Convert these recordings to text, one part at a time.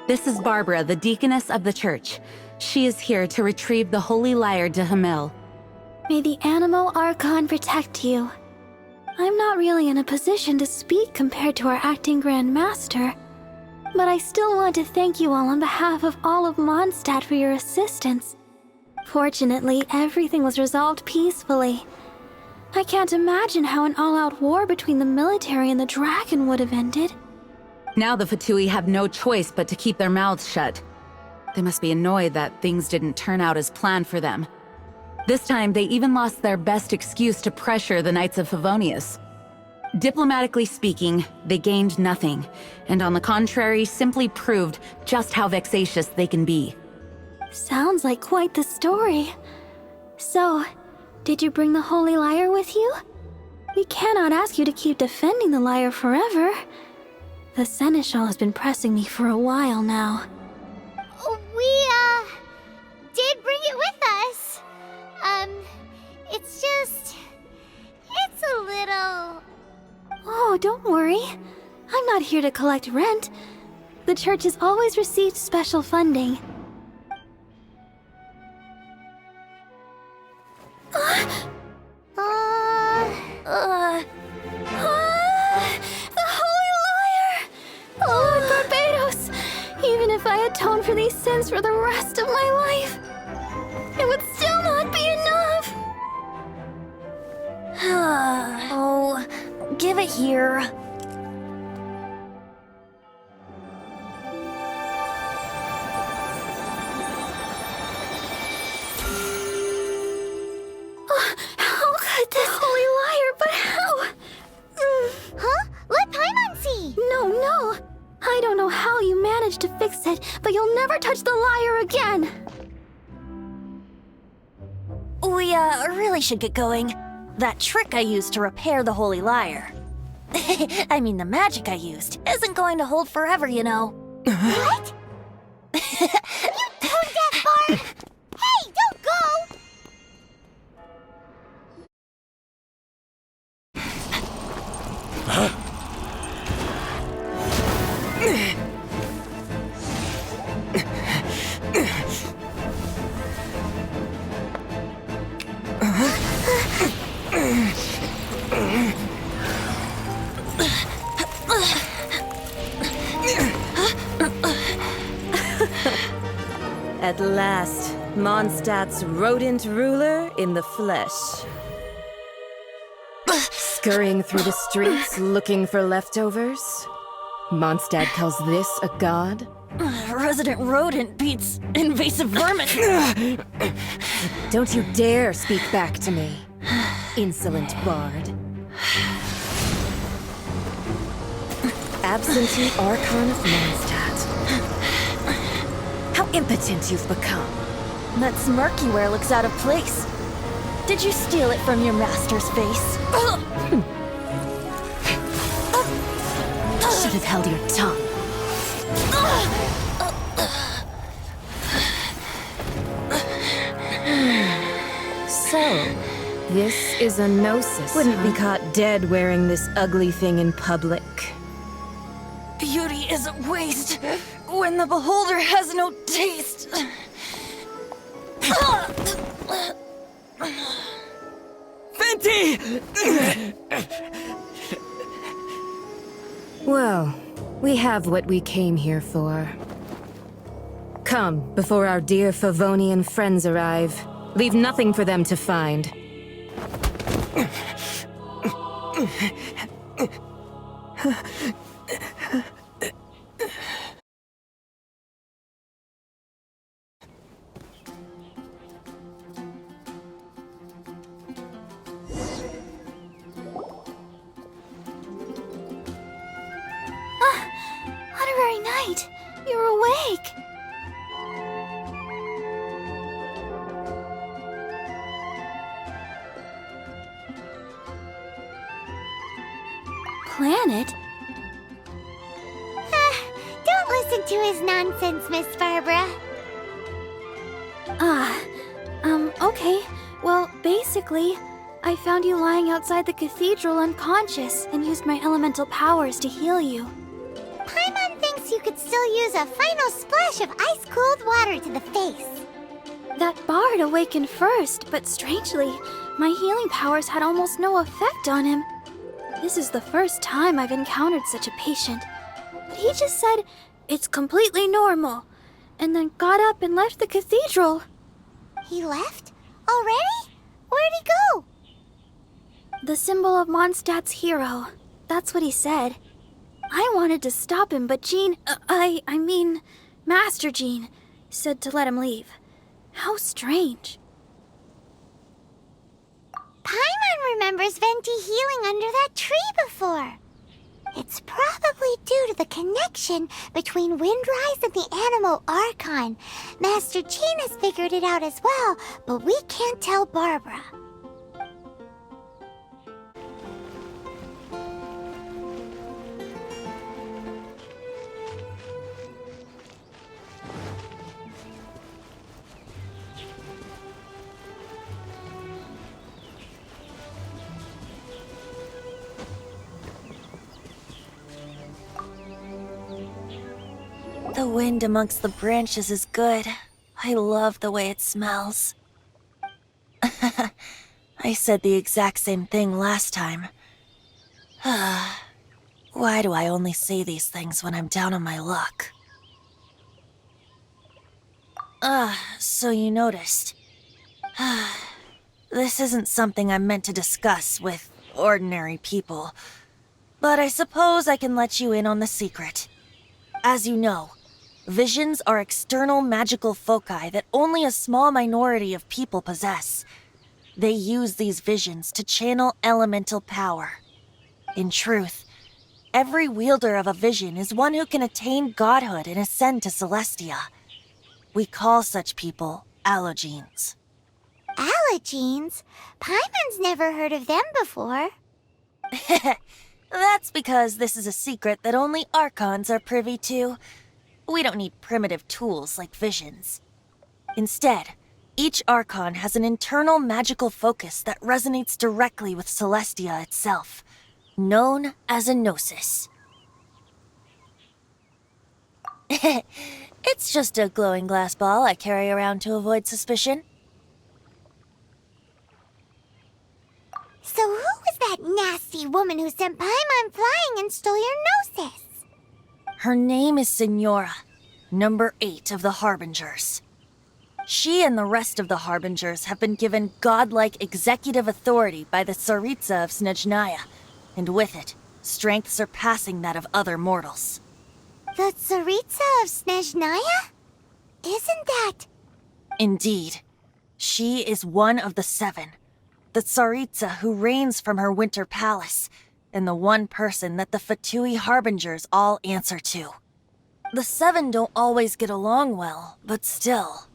This is Barbara, the deaconess of the church. She is here to retrieve the holy lyre de Hamil. May the animal Archon protect you. I'm not really in a position to speak compared to our acting Grand Master, but I still want to thank you all on behalf of all of Mondstadt for your assistance. Fortunately, everything was resolved peacefully. I can't imagine how an all-out war between the military and the dragon would have ended. Now the Fatui have no choice but to keep their mouths shut. They must be annoyed that things didn't turn out as planned for them. This time, they even lost their best excuse to pressure the Knights of Favonius. Diplomatically speaking, they gained nothing, and on the contrary, simply proved just how vexatious they can be. Sounds like quite the story. So, did you bring the holy lyre with you? We cannot ask you to keep defending the lyre forever. The Seneschal has been pressing me for a while now. We, did bring it with us. It's a little... Oh, don't worry. I'm not here to collect rent. The church has always received special funding. The Holy Lyre! Lord Barbados! Even if I atone for these sins for the rest of my life, it would still not be enough! Oh, give it here. How could this Holy Lyre, but how? Huh? Let Paimon see! No. I don't know how you managed to fix it, but you'll never touch the lyre again! We, really should get going. That trick I used to repair the Holy Lyre. I mean, the magic I used isn't going to hold forever, you know. What? You tone-deaf bard! Hey, don't go! At last, Mondstadt's rodent ruler in the flesh. Scurrying through the streets looking for leftovers? Mondstadt calls this a god? Resident rodent beats invasive vermin. Don't you dare speak back to me, insolent bard. Absentee Archon of Mondstadt. How impotent you've become. That smirk you wear looks out of place. Did you steal it from your master's face? Should have held your tongue. So, this is a gnosis. Wouldn't be caught dead wearing this ugly thing in public. Beauty is a waste when the beholder has no taste. Fenty! Well, we have what we came here for. Come, before our dear Favonian friends arrive. Leave nothing for them to find. Honorary Knight, you're awake! Planet? Don't listen to his nonsense, Miss Barbara. Okay. Well, basically, I found you lying outside the cathedral unconscious and used my elemental powers to heal you. Paimon thinks you could still use a final splash of ice-cold water to the face. That bard awakened first, but strangely, my healing powers had almost no effect on him. This is the first time I've encountered such a patient. But he just said, "It's completely normal," and then got up and left the cathedral. He left? Already? Where'd he go? The symbol of Mondstadt's hero. That's what he said. I wanted to stop him, but Master Jean, said to let him leave. How strange. Paimon remembers Venti healing under that tree before. It's probably due to the connection between Windrise and the Animo Archon. Master Jean has figured it out as well, but we can't tell Barbara. The wind amongst the branches is good. I love the way it smells. I said the exact same thing last time. Why do I only say these things when I'm down on my luck? So you noticed. This isn't something I'm meant to discuss with ordinary people, but I suppose I can let you in on the secret. As you know, visions are external magical foci that only a small minority of people possess. They use these visions to channel elemental power. In truth, every wielder of a vision is one who can attain godhood and ascend to Celestia. We call such people allogenes. Allogenes? Paimon's never heard of them before. That's because this is a secret that only Archons are privy to. We don't need primitive tools like visions. Instead, each Archon has an internal magical focus that resonates directly with Celestia itself, known as a gnosis. It's just a glowing glass ball I carry around to avoid suspicion. So who was that nasty woman who sent Paimon flying and stole your gnosis? Her name is Signora, number 8 of the Harbingers. She and the rest of the Harbingers have been given godlike executive authority by the Tsaritsa of Snezhnaya, and with it, strength surpassing that of other mortals. The Tsaritsa of Snezhnaya? Isn't that... Indeed. She is one of the 7, the Tsaritsa who reigns from her winter palace, and the one person that the Fatui Harbingers all answer to. The 7 don't always get along well, but still.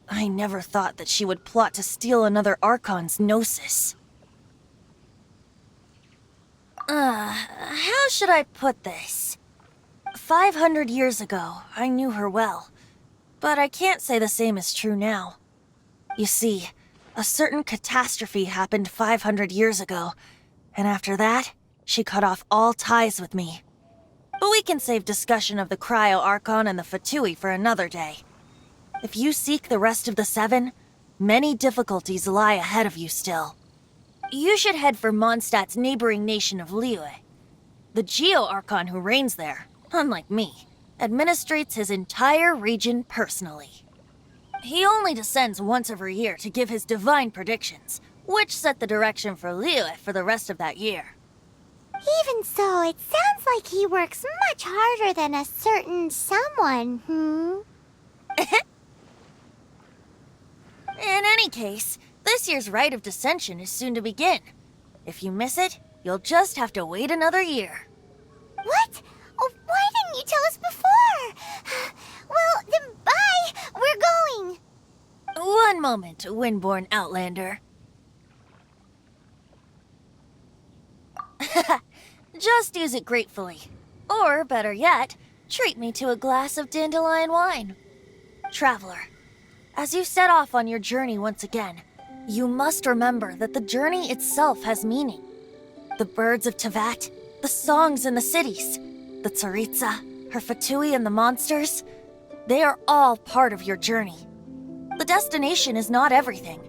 I never thought that she would plot to steal another Archon's gnosis. How should I put this? 500 years ago, I knew her well, but I can't say the same is true now. You see, a certain catastrophe happened 500 years ago, and after that, she cut off all ties with me. But we can save discussion of the Cryo Archon and the Fatui for another day. If you seek the rest of the 7, many difficulties lie ahead of you still. You should head for Mondstadt's neighboring nation of Liyue. The Geo-Archon who reigns there, unlike me, administrates his entire region personally. He only descends once every year to give his divine predictions, which set the direction for Liyue for the rest of that year. Even so, it sounds like he works much harder than a certain someone, In any case, this year's Rite of Descension is soon to begin. If you miss it, you'll just have to wait another year. What? Oh, why didn't you tell us before? Well, then bye! We're going! One moment, Windborn Outlander. Just use it gratefully. Or, better yet, treat me to a glass of dandelion wine. Traveler, as you set off on your journey once again, you must remember that the journey itself has meaning. The birds of Tevat, the songs in the cities, the Tsaritsa, her Fatui and the monsters, they are all part of your journey. The destination is not everything.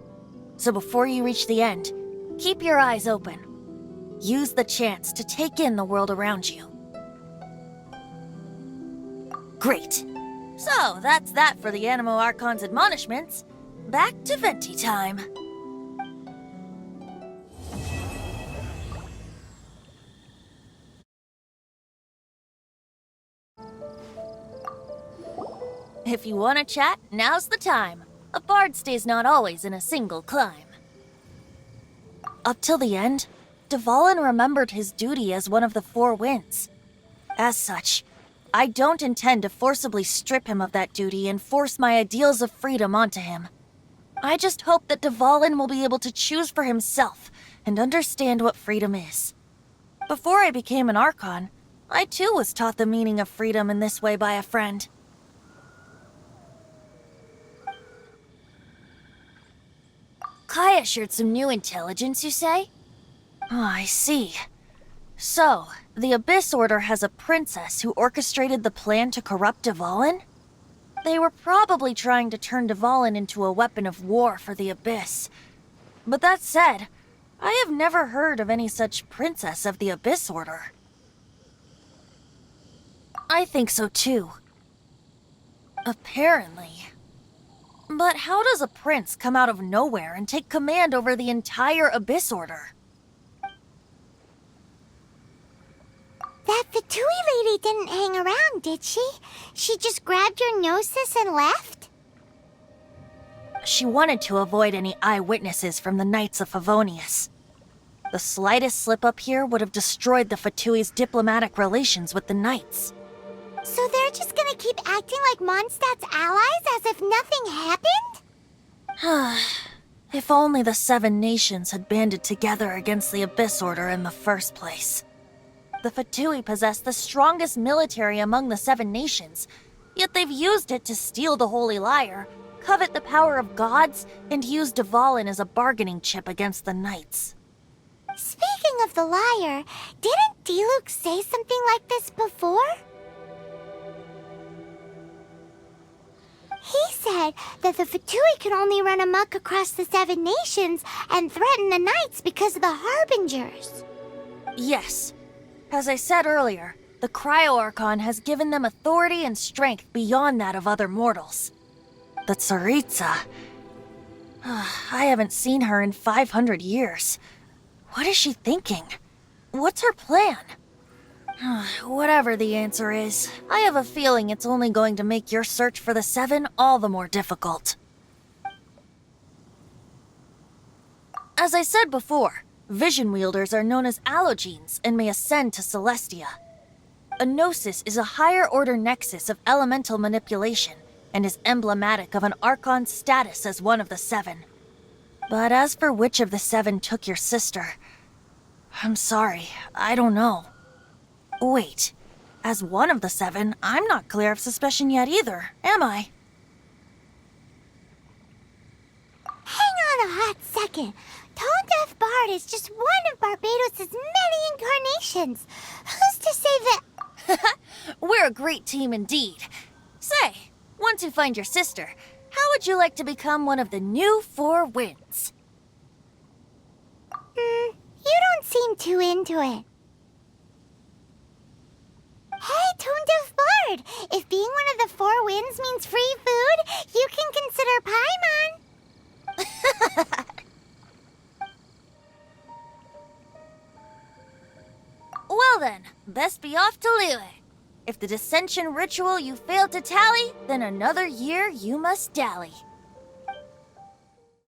So before you reach the end, keep your eyes open. Use the chance to take in the world around you. Great. So, that's that for the Animo Archon's admonishments. Back to Venti time. If you want to chat, now's the time. A bard stays not always in a single climb. Up till the end, Dvalin remembered his duty as one of the Four Winds. As such, I don't intend to forcibly strip him of that duty and force my ideals of freedom onto him. I just hope that Dvalin will be able to choose for himself and understand what freedom is. Before I became an Archon, I too was taught the meaning of freedom in this way by a friend. Kaya shared some new intelligence, you say? Oh, I see. So, the Abyss Order has a princess who orchestrated the plan to corrupt Dvalin? They were probably trying to turn Dvalin into a weapon of war for the Abyss. But that said, I have never heard of any such princess of the Abyss Order. I think so too. Apparently. But how does a prince come out of nowhere and take command over the entire Abyss Order? That Fatui lady didn't hang around, did she? She just grabbed your gnosis and left? She wanted to avoid any eyewitnesses from the Knights of Favonius. The slightest slip-up here would have destroyed the Fatui's diplomatic relations with the Knights. So they're just gonna keep acting like Mondstadt's allies as if nothing happened? If only the Seven Nations had banded together against the Abyss Order in the first place. The Fatui possess the strongest military among the Seven Nations, yet they've used it to steal the Holy Lyre, covet the power of gods, and use Dvalin as a bargaining chip against the Knights. Speaking of the lyre, didn't Diluc say something like this before? He said that the Fatui can only run amok across the Seven Nations and threaten the Knights because of the Harbingers. Yes. As I said earlier, the Cryo-Archon has given them authority and strength beyond that of other mortals. The Tsaritsa... I haven't seen her in 500 years. What is she thinking? What's her plan? Whatever the answer is, I have a feeling it's only going to make your search for the Seven all the more difficult. As I said before, Vision Wielders are known as Allogenes and may ascend to Celestia. A Gnosis is a higher-order nexus of elemental manipulation and is emblematic of an Archon's status as one of the Seven. But as for which of the Seven took your sister, I'm sorry, I don't know. Wait, as one of the Seven, I'm not clear of suspicion yet either, am I? Hang on a hot second. Tone Deaf Bard is just one of Barbados' many incarnations. Who's to say that... We're a great team indeed. Say, once you find your sister, how would you like to become one of the new Four Winds? You don't seem too into it. Hey, Tone Deaf Bard! If being one of the Four Winds means free food, you can consider Paimon. Well then, best be off to Liyue. If the dissension ritual you failed to tally, then another year you must dally.